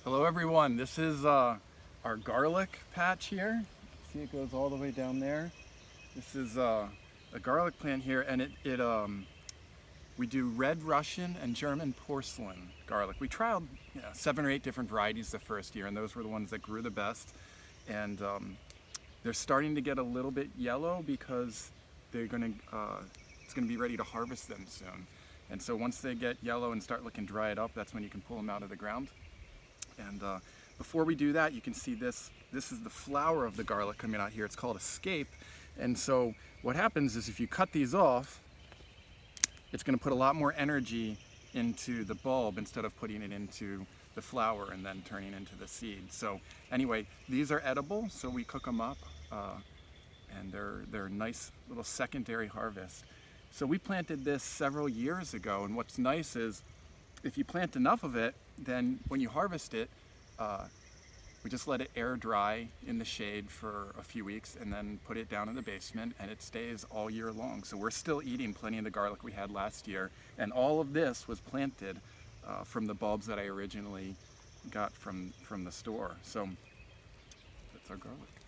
Hello everyone, this is our garlic patch here. See, it goes all the way down there. This is a garlic plant here, and we do red Russian and German porcelain garlic. We trialed 7 or 8 different varieties the first year, and those were the ones that grew the best. And they're starting to get a little bit yellow because it's going to be ready to harvest them soon. And so once they get yellow and start looking dried up, that's when you can pull them out of the ground. And before we do that, you can see this is the flower of the garlic coming out here. It's called a scape. And so what happens is if you cut these off, it's going to put a lot more energy into the bulb instead of putting it into the flower and then turning into the seed. So anyway, these are edible, so we cook them up, and they're a nice little secondary harvest. So we planted this several years ago, and what's nice is if you plant enough of it, then when you harvest it, we just let it air dry in the shade for a few weeks and then put it down in the basement, and it stays all year long. So we're still eating plenty of the garlic we had last year, and all of this was planted from the bulbs that I originally got from the store. So that's our garlic.